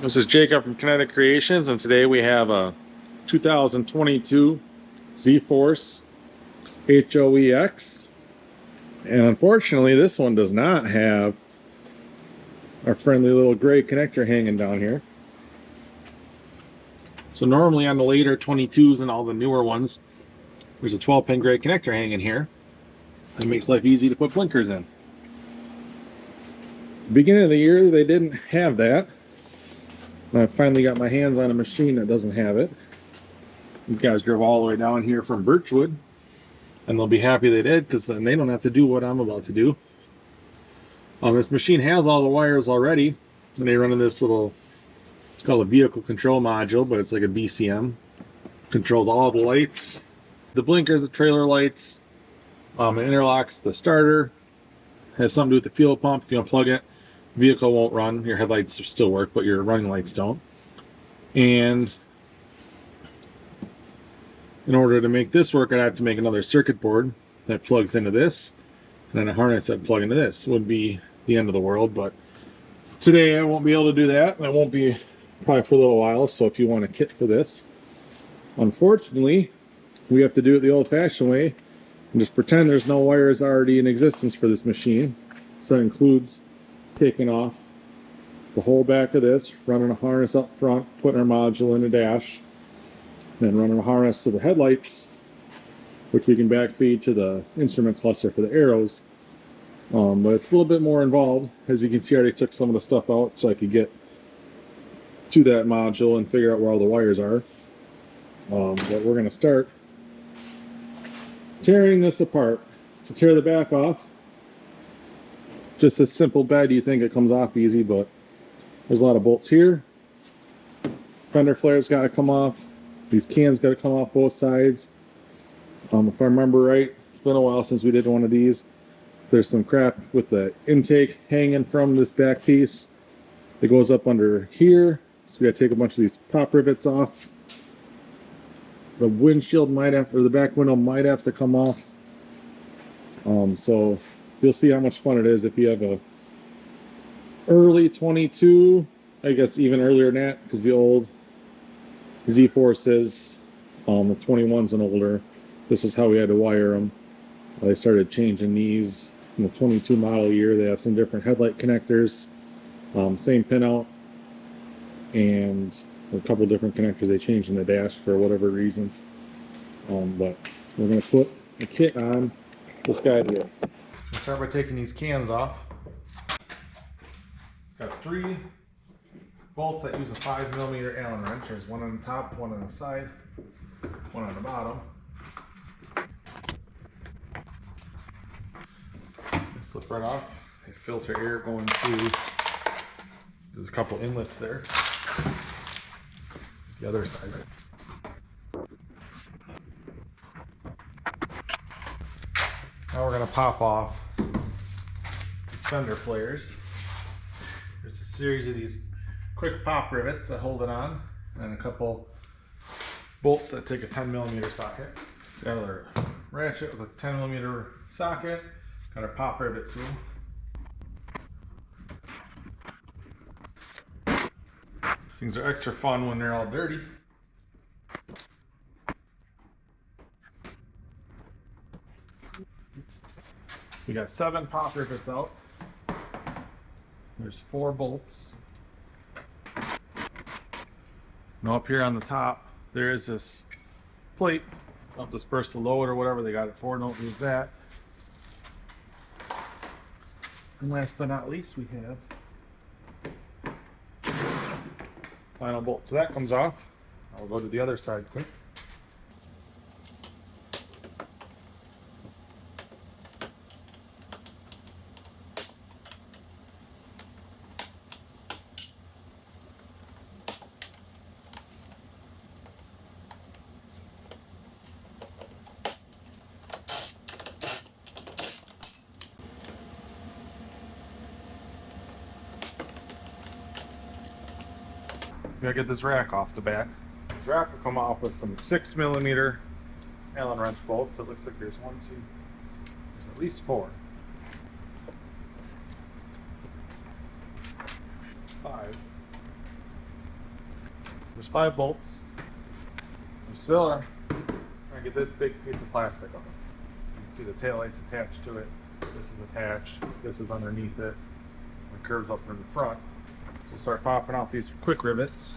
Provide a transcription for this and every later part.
This is Jacob from Kinnettic Kreations, and today we have a 2022 ZForce HOEX. And unfortunately, this one does not have our friendly little gray connector hanging down here. So normally on the later 22s and all the newer ones, there's a 12-pin gray connector hanging here. It makes life easy to put blinkers in. At the beginning of the year, they didn't have that. I finally got my hands on a machine that doesn't have it. These guys drove all the way down here from Birchwood, and they'll be happy they did, because then they don't have to do what I'm about to do. This machine has all the wires already, and they run in this little, it's called a vehicle control module, but it's like a BCM. Controls all the lights, the blinkers, the trailer lights. It interlocks the starter. Has something to do with the fuel pump. If you unplug it, vehicle won't run. Your headlights still work, but your running lights don't. And in order to make this work, I'd have to make another circuit board that plugs into this, and then a harness that plugs into this. Would be the end of the world, but today I won't be able to do that, and I won't be probably for a little while. So if you want a kit for this, unfortunately, we have to do it the old-fashioned way and just pretend there's no wires already in existence for this machine. So it includes taking off the whole back of this, running a harness up front, putting our module in the dash, then running a harness to the headlights, which we can backfeed to the instrument cluster for the arrows. But it's a little bit more involved. As you can see, I already took some of the stuff out so I could get to that module and figure out where all the wires are. But we're going to start tearing this apart. To tear the back off, just a simple bed, you think it comes off easy, but there's a lot of bolts here. Fender flares got to come off. These cans got to come off both sides. If I remember right, it's been a while since we did one of these. There's some crap with the intake hanging from this back piece. It goes up under here, so we got to take a bunch of these pop rivets off. The windshield might have, or the back window might have to come off. So you'll see how much fun it is if you have a early 22, I guess even earlier than that, because the old ZForce is the 21s and older. This is how we had to wire them. They started changing these in the 22 model year. They have some different headlight connectors, same pinout, and a couple different connectors they changed in the dash for whatever reason. But we're going to put a kit on this guy here. We'll start by taking these cans off. It's got 3 bolts that use a 5mm Allen wrench. There's one on the top, one on the side, one on the bottom. They slip right off. They filter air going through. There's a couple inlets there. The other side. Now we're going to pop off these fender flares. There's a series of these quick pop rivets that hold it on, and a couple bolts that take a 10mm socket. So got our ratchet with a 10mm socket, got our pop rivet too. Things are extra fun when they're all dirty. We got 7 pop rivets out. There's 4 bolts. Now up here on the top, there is this plate. I'll disperse the load or whatever they got it for. Don't lose that. And last but not least, we have final bolt. So that comes off. I'll go to the other side quick. We gotta get this rack off the back. This rack will come off with some 6mm Allen wrench bolts. It looks like there's 1, 2, there's at least 4. 5. There's 5 bolts. We still are trying to get this big piece of plastic on it. You can see the taillights attached to it. This is attached. This is underneath it. It curves up in the front. So we'll start popping off these quick rivets.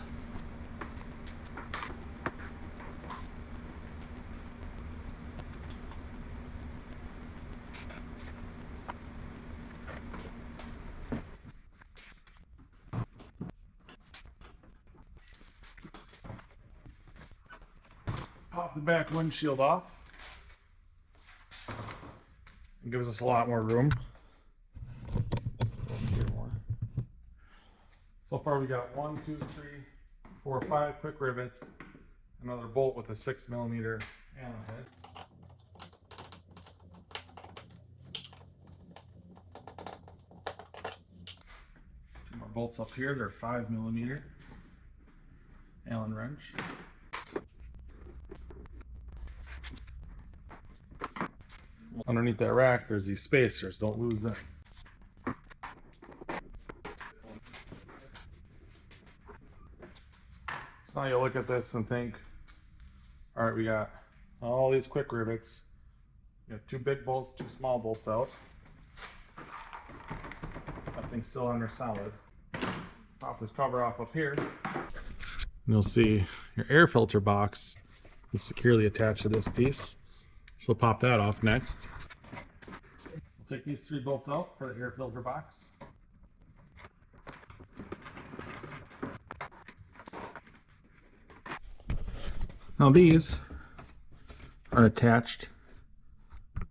Pop the back windshield off. It gives us a lot more room. So far we got 1, 2, 3, 4, 5 quick rivets, another bolt with a 6mm Allen head. Two more bolts up here, they're 5mm Allen wrench. Underneath that rack, there's these spacers. Don't lose them. So now you look at this and think, all right, we got all these quick rivets. We got 2 big bolts, 2 small bolts out. That thing's still under solid. Pop this cover off up here. You'll see your air filter box is securely attached to this piece. So pop that off next. We'll take these 3 bolts out for the air filter box. Now these are attached. You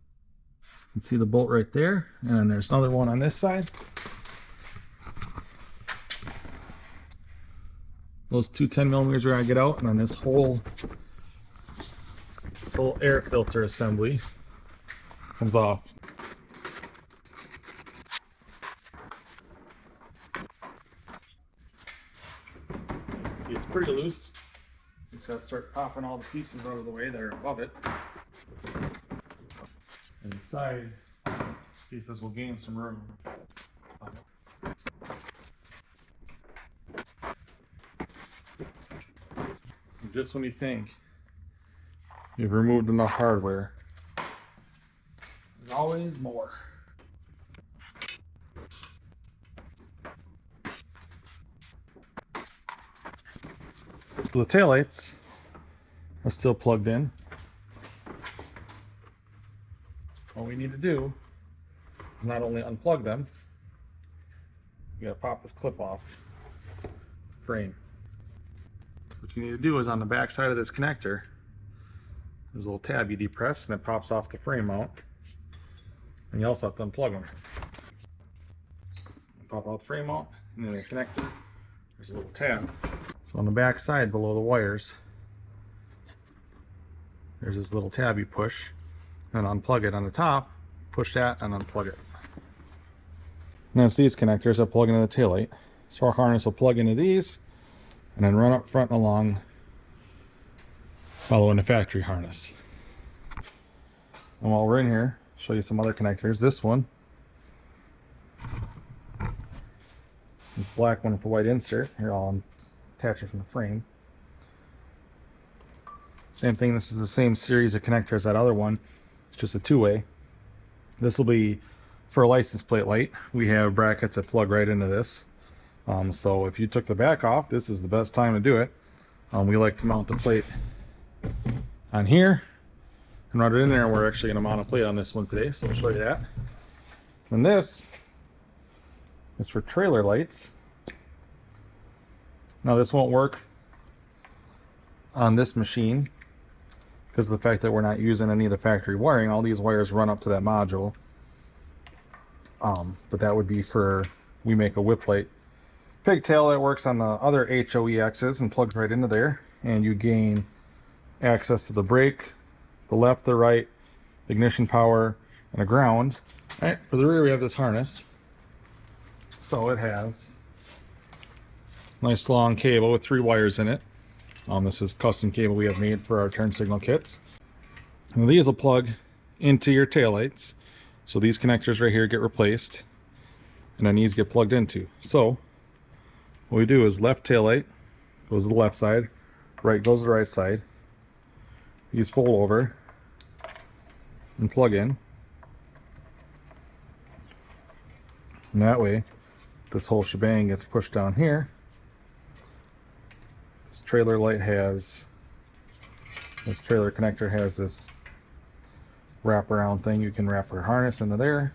can see the bolt right there, and then there's another one on this side. Those 2 10mm we're gonna get out, and then this whole air filter assembly comes off. See, it's pretty loose. It's got to start popping all the pieces out of the way that are above it. And inside, pieces will gain some room. And just when you think you've removed enough hardware, there's always more. So the taillights are still plugged in. All we need to do is not only unplug them, you gotta pop this clip off the frame. What you need to do is on the back side of this connector, there's a little tab you depress and it pops off the frame mount. And you also have to unplug them. Pop out the frame mount, and then the connector, there's a little tab. So on the back side below the wires, there's this little tab you push and unplug it. On the top, push that and unplug it. Now it's these connectors that plug into the taillight. So our harness will plug into these and then run up front and along following the factory harness. And while we're in here, I'll show you some other connectors. This one, this black one with the white insert. Here, I'll attach it from the frame. Same thing, this is the same series of connectors as that other one. It's just a 2-way. This will be for a license plate light. We have brackets that plug right into this. So if you took the back off, this is the best time to do it. We like to mount the plate on here and run it in there, and we're actually going to mount a plate on this one today, so I'll show you that. And this is for trailer lights. Now this won't work on this machine because of the fact that we're not using any of the factory wiring. All these wires run up to that module. But that would be for, we make a whip light pigtail that works on the other HOEXs and plugs right into there, and you gain access to the brake, the left, the right, ignition power, and a ground. All right, for the rear we have this harness. So it has a nice long cable with 3 wires in it. This is custom cable we have made for our turn signal kits. And these will plug into your taillights. So these connectors right here get replaced, and then these get plugged into. So what we do is left taillight goes to the left side, right goes to the right side. These fold over and plug in. And that way, this whole shebang gets pushed down here. This trailer connector has this wraparound thing. You can wrap your harness into there.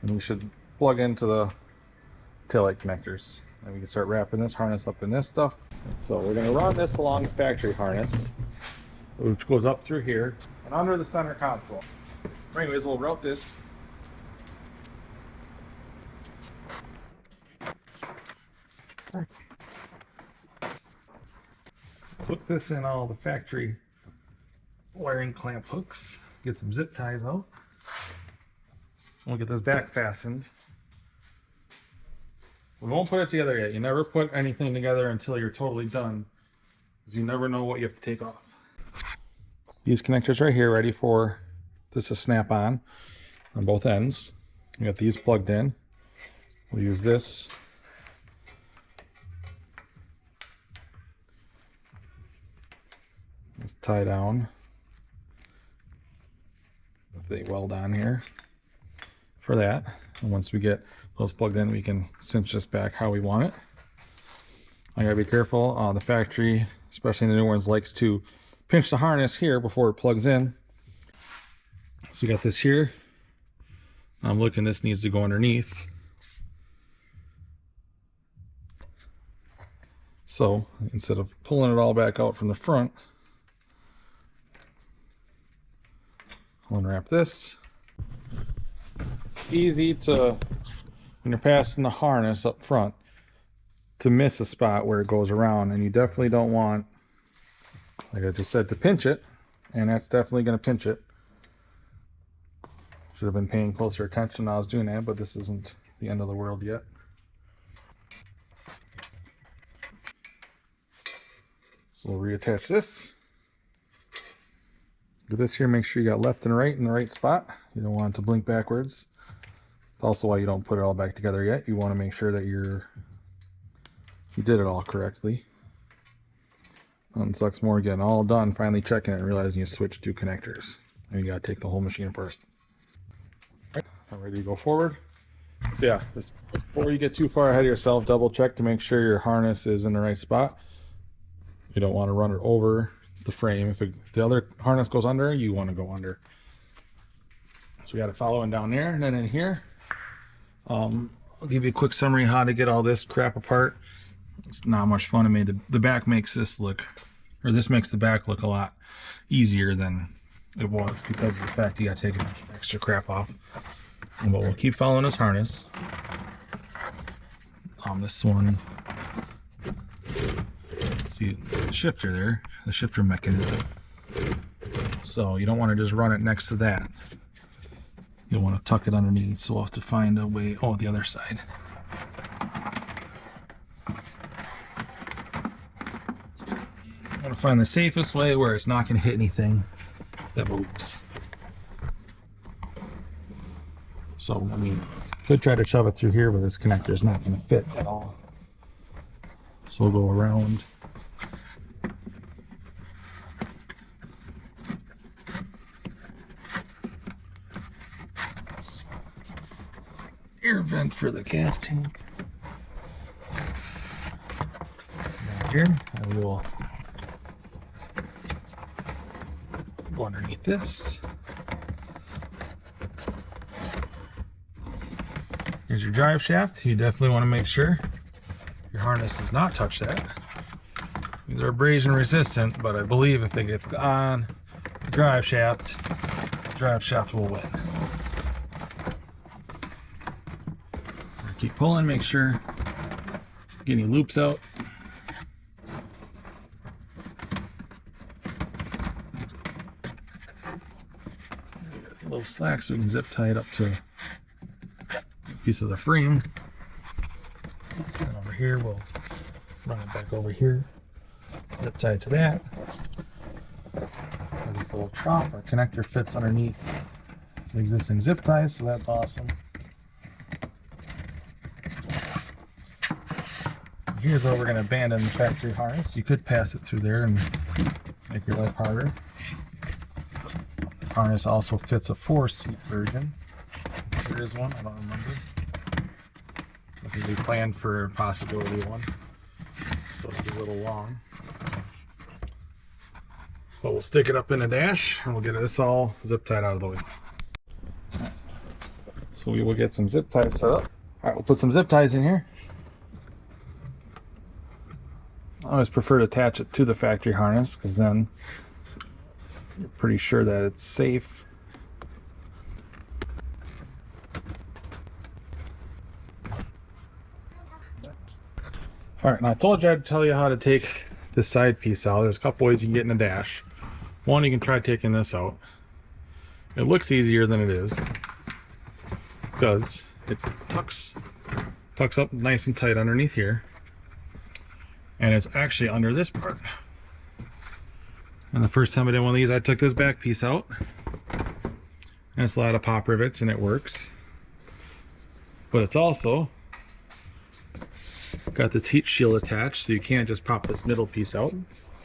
And we should plug into the taillight connectors. And we can start wrapping this harness up in this stuff. So we're going to run this along the factory harness, which goes up through here and under the center console. Anyways, we'll route this. Put this in all the factory wiring clamp hooks. Get some zip ties out. We'll get this back fastened. We won't put it together yet. You never put anything together until you're totally done, because you never know what you have to take off. These connectors right here ready for this to snap on both ends. We got these plugged in. We'll use this. Let's tie down with a weld on here for that. And once we get those plugged in, we can cinch this back how we want it. I gotta be careful. The factory, especially the new ones, likes to pinch the harness here before it plugs in. So we got this here. I'm looking, this needs to go underneath. So instead of pulling it all back out from the front, I'll unwrap this. Easy to, when you're passing the harness up front, to miss a spot where it goes around, and you definitely don't want, like I just said, to pinch it, and that's definitely going to pinch it. Should have been paying closer attention when I was doing that, but this isn't the end of the world yet. So we'll reattach this. With this here, make sure you got left and right in the right spot. You don't want it to blink backwards. That's also why you don't put it all back together yet. You want to make sure that you did it all correctly. And sucks more getting all done, finally checking it and realizing you switched two connectors. And you got to take the whole machine apart. Right, I'm ready to go forward. So yeah, before you get too far ahead of yourself, double check to make sure your harness is in the right spot. You don't want to run it over the frame. If the other harness goes under, you want to go under. So we got it following down there, and then in here, I'll give you a quick summary how to get all this crap apart. It's not much fun. I made the back makes this look, or this makes the back look a lot easier than it was, because of the fact you got to take extra crap off. But we'll keep following this harness. This one, see the shifter there, the shifter mechanism. So you don't want to just run it next to that. You'll want to tuck it underneath, so we'll have to find a way. Oh, the other side. I want to find the safest way where it's not going to hit anything that moves. So, I mean, could try to shove it through here, but this connector is not going to fit at all. So we'll go around. Air vent for the gas tank. Down here, I will go underneath this. Here's your drive shaft. You definitely want to make sure your harness does not touch that. These are abrasion resistant, but I believe if it gets on the drive shaft will win. Keep pulling, make sure get any loops out. A little slack so we can zip tie it up to a piece of the frame. And over here, we'll run it back over here, zip tie it to that. This little trough, our connector fits underneath the existing zip ties, so that's awesome. here's where we're going to abandon the factory harness. You could pass it through there and make your life harder. This harness also fits a 4-seat version. There is one, I don't remember. I think we planned for possibility one, so it'll be a little long. But we'll stick it up in a dash and we'll get this all zip tied out of the way. So we will get some zip ties set up. Alright, we'll put some zip ties in here. I always prefer to attach it to the factory harness because then you're pretty sure that it's safe. Alright, and I told you I'd tell you how to take this side piece out. There's a couple ways you can get in a dash. One, you can try taking this out. It looks easier than it is because it tucks up nice and tight underneath here, and it's actually under this part. And the first time I did one of these, I took this back piece out, and it's a lot of pop rivets and it works, but it's also got this heat shield attached, so you can't just pop this middle piece out.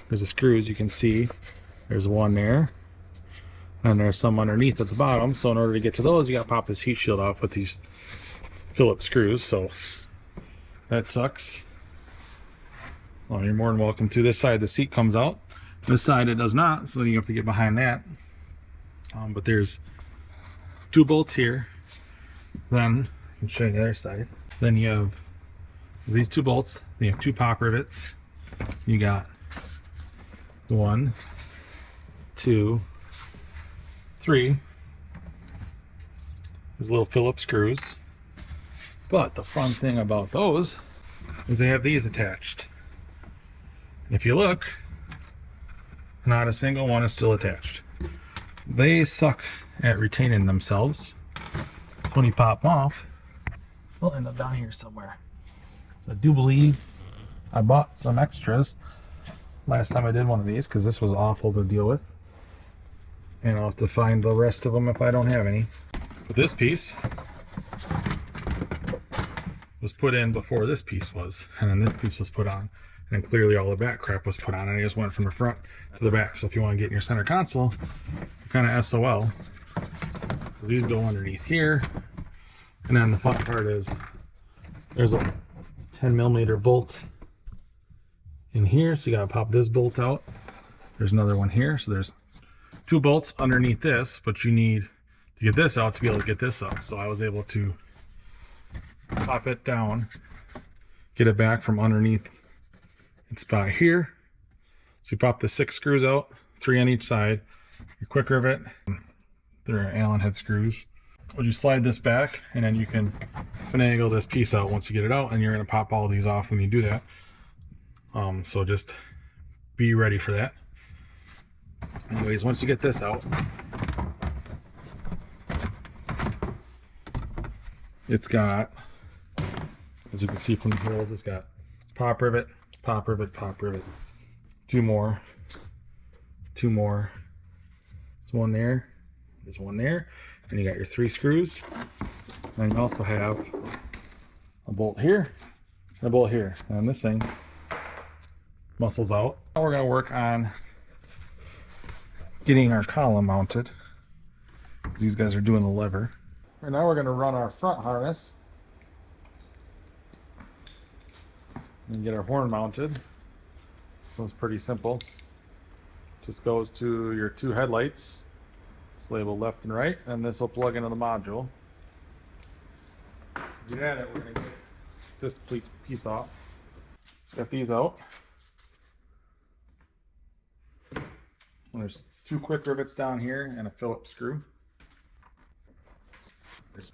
There's the screws, you can see there's one there, and there's some underneath at the bottom. So in order to get to those, you got to pop this heat shield off with these Phillips screws. So that sucks. Well, you're more than welcome to. This side the seat comes out, this side it does not, so then you have to get behind that. But there's 2 bolts here. Then I can show you the other side. Then you have these 2 bolts. Then you have 2 pop rivets. You got 1, 2, 3. These little Phillips screws. But the fun thing about those is they have these attached. If you look, not a single one is still attached. They suck at retaining themselves. So when you pop them off, they'll end up down here somewhere. I do believe I bought some extras last time I did one of these because this was awful to deal with. And I'll have to find the rest of them if I don't have any. But this piece was put in before this piece was, and then this piece was put on, and then clearly all the back crap was put on, and I just went from the front to the back. So if you want to get in your center console, you're kind of SOL, because these go underneath here. And then the fun part is there's a 10mm bolt in here, so you gotta pop this bolt out. There's another one here, so there's 2 bolts underneath this, but you need to get this out to be able to get this up. So I was able to pop it down, get it back from underneath its spot here. So you pop the 6 screws out, 3 on each side, your quick rivet, they're Allen head screws. Well, you slide this back and then you can finagle this piece out once you get it out, and you're going to pop all of these off when you do that. So just be ready for that. Anyways, once you get this out, it's got, as you can see from the holes, it's got pop rivet, pop rivet, pop rivet. 2 more, 2 more. There's one there, there's one there, and you got your 3 screws. And you also have a bolt here and a bolt here, and this thing muscles out. Now we're going to work on getting our column mounted. These guys are doing the lever. And now we're going to run our front harness and get our horn mounted. So it's pretty simple. Just goes to your 2 headlights. It's labeled left and right, and this will plug into the module. To get at it, we're going to get this piece off. Let's get these out. And there's 2 quick rivets down here and a Phillips screw. It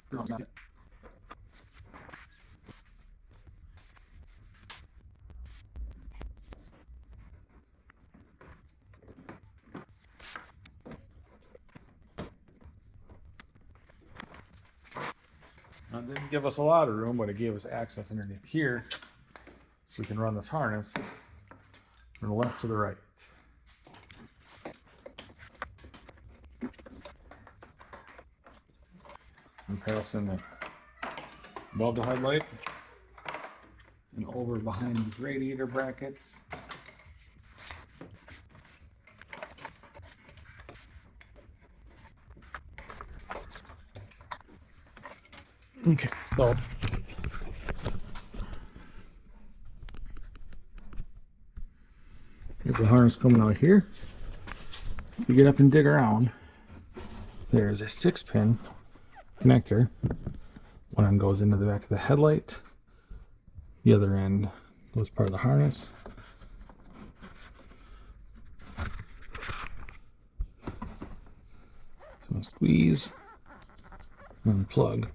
didn't give us a lot of room, but it gave us access underneath here, so we can run this harness from the left to the right. And passing it above the headlight and over behind these radiator brackets. Okay, so here's the harness coming out here. If you get up and dig around, there's a 6-pin connector. One end goes into the back of the headlight. The other end goes part of the harness. So squeeze and plug.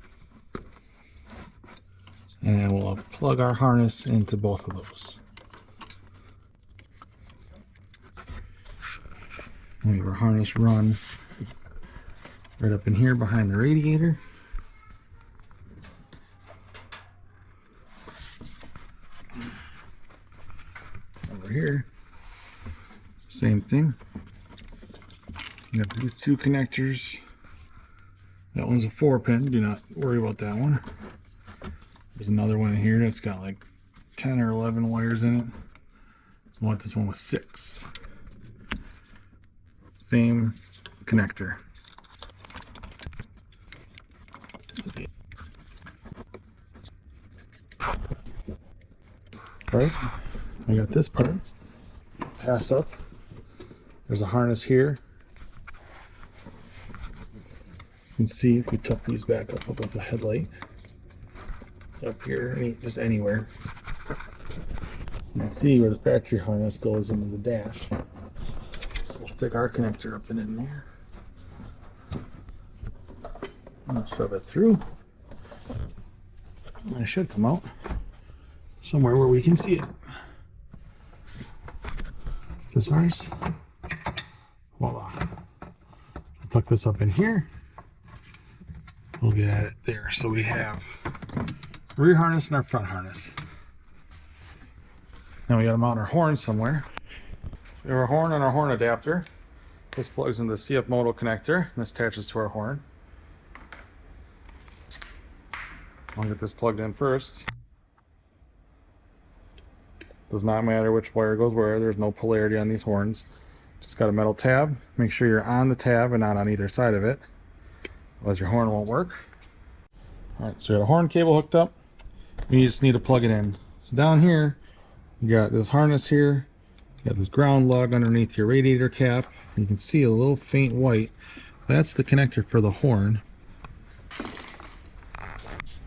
And we'll plug our harness into both of those. We have our harness run right up in here behind the radiator. Over here, same thing. You have these 2 connectors. That one's a 4-pin, do not worry about that one. There's another one in here that's got like 10 or 11 wires in it. I want this one with 6. Same connector. Alright, I got this part. Pass up. There's a harness here. You can see if we tuck these back up above the headlight. Up here, just anywhere. You can see where the factory harness goes into the dash. So we'll stick our connector up and in there. I'll shove it through. And it should come out somewhere where we can see it. Is this ours? Voila. So tuck this up in here. We'll get at it there. So we have rear harness and our front harness. Now we got to mount our horn somewhere. We have our horn and our horn adapter. This plugs into the CF modal connector, and this attaches to our horn. I'll get this plugged in first. Does not matter which wire goes where, there's no polarity on these horns. Just got a metal tab. Make sure you're on the tab and not on either side of it, otherwise your horn won't work. Alright, so we got a horn cable hooked up. You just need to plug it in. So down here, you got this harness here. You got this ground lug underneath your radiator cap. You can see a little faint white. That's the connector for the horn.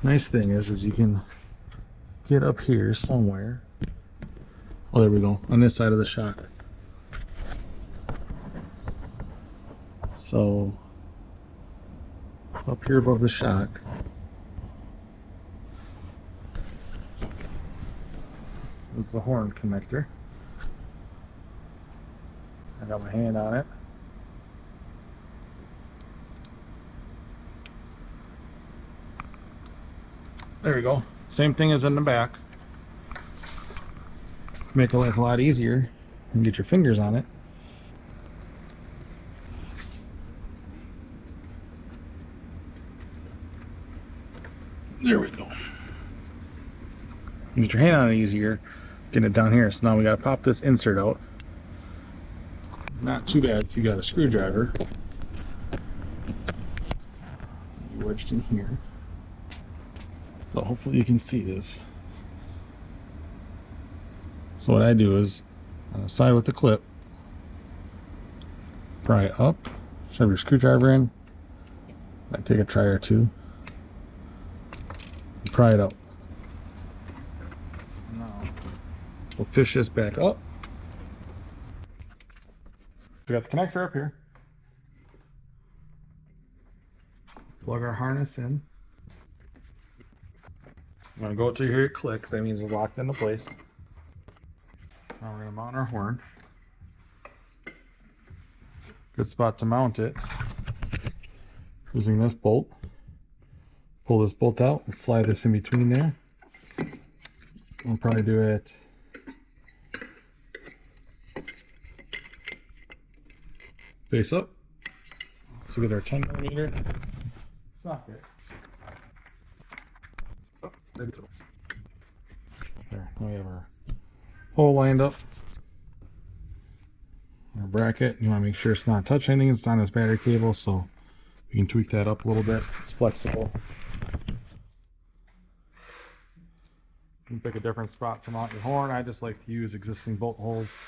Nice thing is you can get up here somewhere. Oh, there we go, on this side of the shock. So, up here above the shock, is the horn connector. I got my hand on it. There we go. Same thing as in the back. Make life a lot easier and get your fingers on it. There we go. Get your hand on it easier. Get it down here. So now we gotta pop this insert out. Not too bad if you got a screwdriver. Wedged in here. So hopefully you can see this. So what I do is, on the side with the clip, pry it up, shove your screwdriver in, might take a try or two, and pry it out. Now, we'll fish this back up. We got the connector up here. Plug our harness in. I'm going to go till you hear it click. That means it's locked into place. Now we're going to mount our horn. Good spot to mount it. Using this bolt. Pull this bolt out and slide this in between there. We'll probably do it face up. So we get our 10mm socket. There. We have our hole lined up. Our bracket, you want to make sure it's not touching anything. It's on this battery cable, so you can tweak that up a little bit. It's flexible. You can pick a different spot to mount your horn. I just like to use existing bolt holes.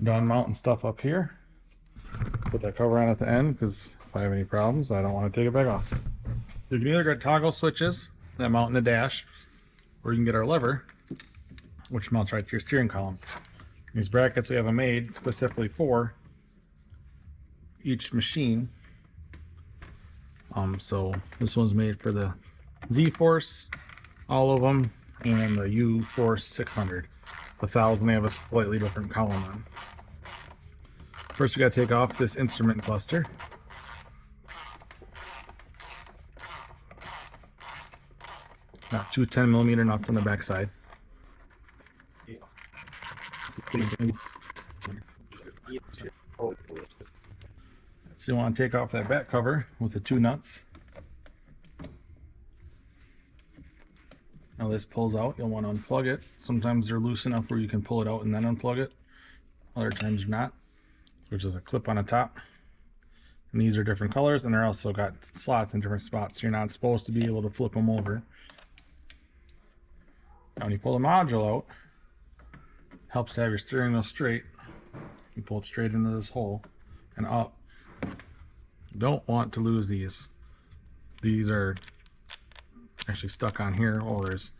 Done mounting stuff up here. Put that cover on at the end because if I have any problems, I don't want to take it back off. You can either get toggle switches that mount in the dash, or you can get our lever, which mounts right to your steering column. These brackets we have them made specifically for each machine. So this one's made for the ZForce, all of them, and the HOEX 600. The 1000, they have a slightly different column on. First, we got to take off this instrument cluster. Got two 10mm nuts on the back side. So you want to take off that back cover with the two nuts. Now this pulls out, you'll want to unplug it. Sometimes they're loose enough where you can pull it out and then unplug it. Other times they're not, which is a clip on the top. And these are different colors, and they're also got slots in different spots. So you're not supposed to be able to flip them over. Now when you pull the module out, it helps to have your steering wheel straight. You pull it straight into this hole and up. You don't want to lose these. These are actually stuck on here. Oh, there's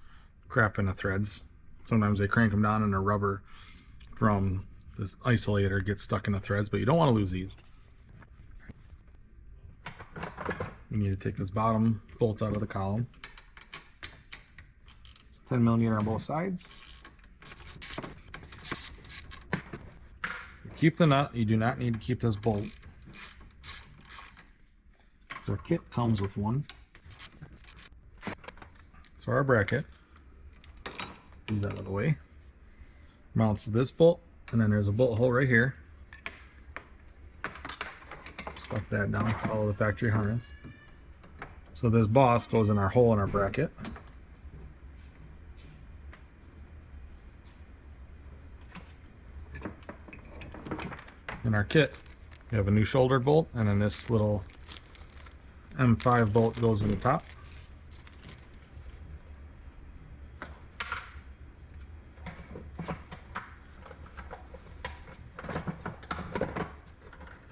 crap in the threads. Sometimes they crank them down and the rubber from this isolator gets stuck in the threads, but you don't want to lose these. You need to take this bottom bolt out of the column. It's 10mm on both sides. Keep the nut. You do not need to keep this bolt. So our kit comes with one. So our bracket, move that out of the way, mounts to this bolt, and then there's a bolt hole right here. Stuff that down, follow the factory harness. So this boss goes in our hole in our bracket. In our kit, we have a new shoulder bolt, and then this little M5 bolt goes in the top.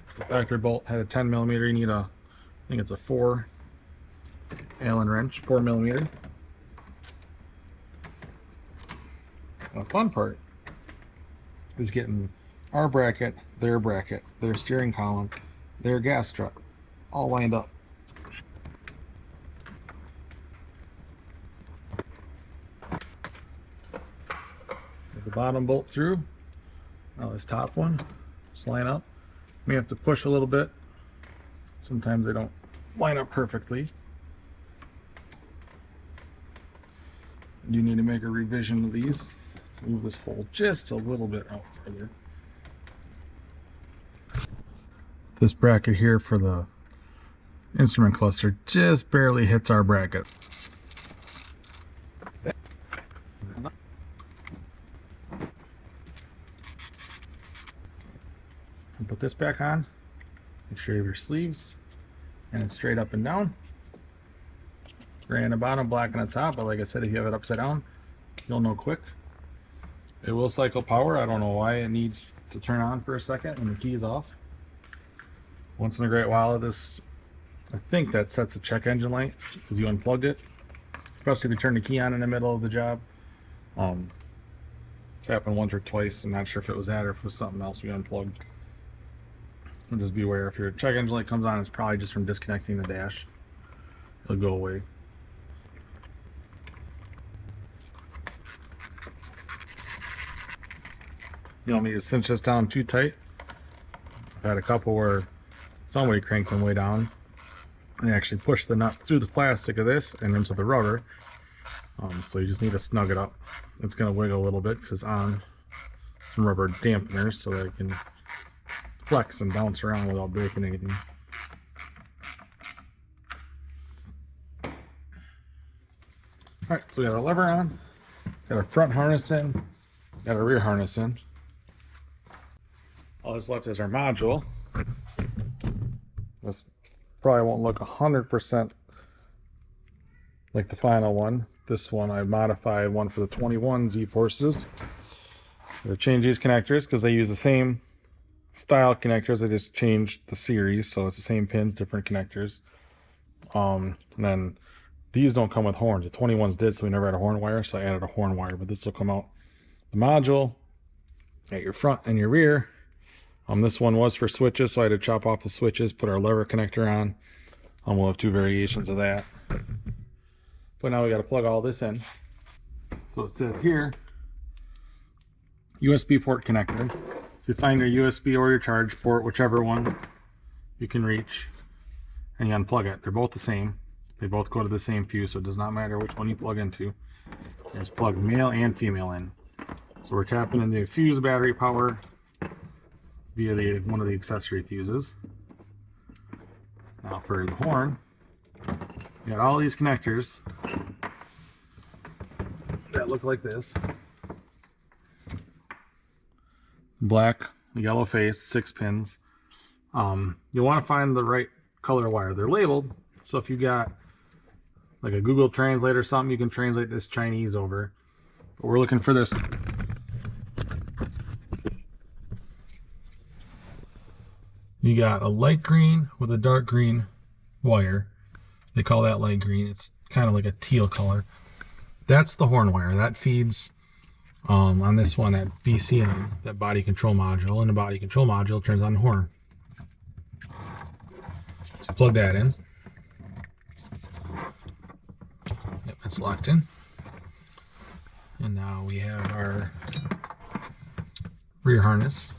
So the factory bolt had a 10mm. You need a, I think it's a 4 Allen wrench, 4mm. The fun part is getting our bracket, their steering column, their gas strut, all lined up. Get the bottom bolt through. Now this top one, just line up. You may have to push a little bit. Sometimes they don't line up perfectly. You need to make a revision of these. Move this hole just a little bit out further. This bracket here for the instrument cluster just barely hits our bracket. And put this back on. Make sure you have your sleeves and it's straight up and down. Gray on the bottom, black on the top, but like I said, if you have it upside down, you'll know quick. It will cycle power. I don't know why it needs to turn on for a second when the key is off. Once in a great while, this, I think that sets the check engine light because you unplugged it, especially if you turn the key on in the middle of the job. It's happened once or twice. I'm not sure if it was that or if it was something else we unplugged. And just be aware, if your check engine light comes on, it's probably just from disconnecting the dash. It'll go away. You don't need to cinch this down too tight. I've had a couple where somebody cranked them way down and they actually pushed the nut through the plastic of this and into the rubber. So you just need to snug it up. It's going to wiggle a little bit because it's on some rubber dampeners so that it can flex and bounce around without breaking anything. Alright, so we got our lever on, got our front harness in, got our rear harness in. All that's left is our module. This probably won't look 100% like the final one. This one I modified one for the 21 ZForces. I changed these connectors because they use the same style connectors. I just changed the series, so it's the same pins, different connectors. And then these don't come with horns. The 21s did, so we never had a horn wire, so I added a horn wire, but this will come out. The module at your front and your rear. This one was for switches, so I had to chop off the switches, put our lever connector on. We'll have two variations of that. But now we got to plug all this in. So it says here, USB port connector. So you find your USB or your charge port, whichever one you can reach, and you unplug it. They're both the same. They both go to the same fuse, so it does not matter which one you plug into. You just plug male and female in. So we're tapping into fuse battery power via one of the accessory fuses. Now for the horn, you got all these connectors that look like this. Black, yellow face, 6 pins. You want to find the right color wire. They're labeled, so if you got like a Google Translate or something, you can translate this Chinese over. But we're looking for this. You got a light green with a dark green wire. They call that light green. It's kind of like a teal color. That's the horn wire. That feeds on this one at BCM, that body control module, and the body control module turns on the horn. So plug that in. Yep, it's locked in. And now we have our rear harness.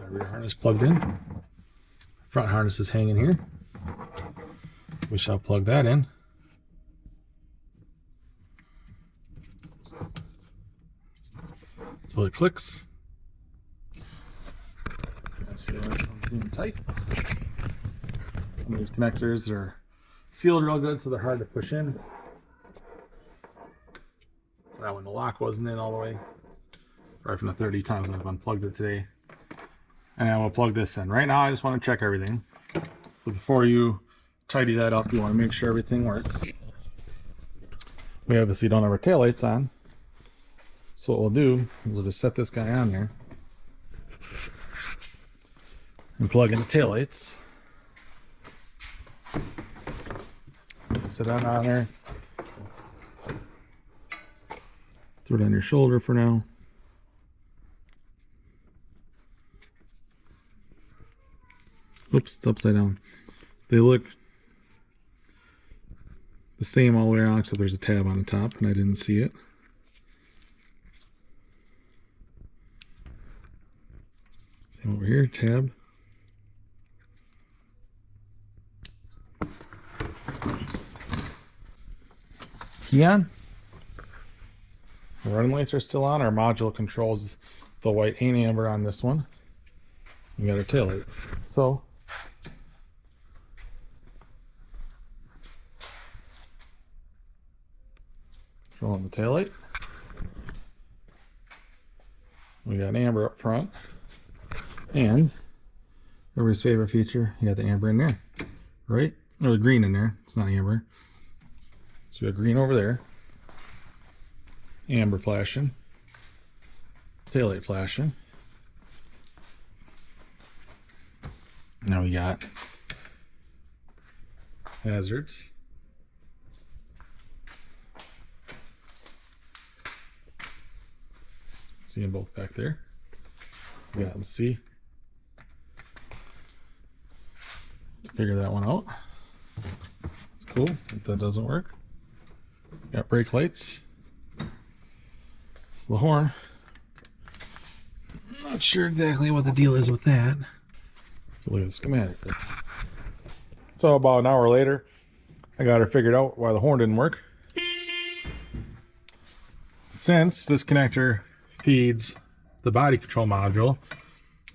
Our rear harness plugged in. Front harness is hanging here. We shall plug that in. So it clicks. That's the tight. Some of these connectors are sealed real good, so they're hard to push in. That one, the lock wasn't in all the way. Right from the 30 times I've unplugged it today. And I will plug this in. Right now I just want to check everything. So before you tidy that up, you want to make sure everything works. We obviously don't have our taillights on. So what we'll do is we'll just set this guy on there and plug in the taillights. Set that on there. Throw it on your shoulder for now. Oops, it's upside down. They look the same all the way around, except there's a tab on the top and I didn't see it. Same over here, tab. Key on. The running lights are still on. Our module controls the white and amber on this one. We got our tail light. So controlling the tail light. We got amber up front. And everybody's favorite feature, you got the amber in there, right? Or the green in there. It's not amber. So we got green over there. Amber flashing. Taillight flashing. Now we got hazards. See them both back there. Yeah, let's see. Figure that one out. It's cool if that doesn't work. Got brake lights. The horn. Not sure exactly what the deal is with that. So look at the schematic. So about an hour later, I got her figured out why the horn didn't work. Since this connector feeds the body control module,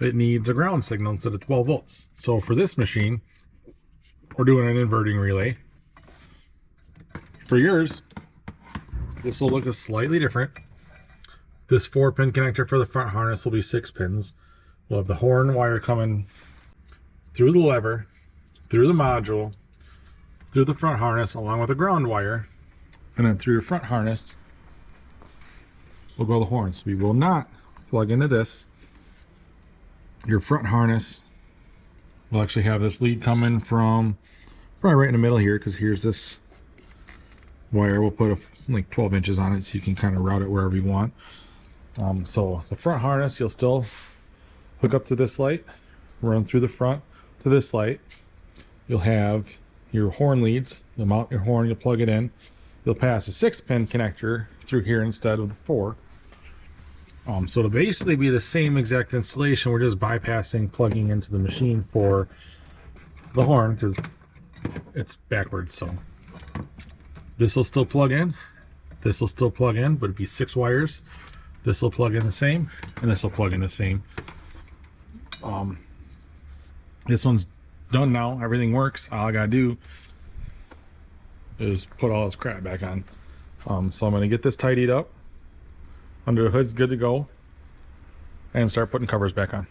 it needs a ground signal instead of 12 volts. So for this machine, we're doing an inverting relay. For yours, this will look slightly different. This 4-pin connector for the front harness will be 6 pins. We'll have the horn wire coming through the lever, through the module, through the front harness, along with the ground wire, and then through your front harness will go the horns. We will not plug into this. Your front harness will actually have this lead coming from probably right in the middle here, because here's this wire. We'll put like 12 inches on it so you can kind of route it wherever you want. So the front harness, you'll still hook up to this light, run through the front to this light. You'll have your horn leads. You'll mount your horn, you'll plug it in. You'll pass a 6-pin connector through here instead of the 4. So it'll basically be the same exact installation. We're just bypassing plugging into the machine for the horn because it's backwards. So this will still plug in. This will still plug in, but it'd be 6 wires. This will plug in the same, and this will plug in the same. This one's done now. Everything works. All I gotta do is put all this crap back on. So I'm gonna get this tidied up. Under the hood's good to go, and start putting covers back on.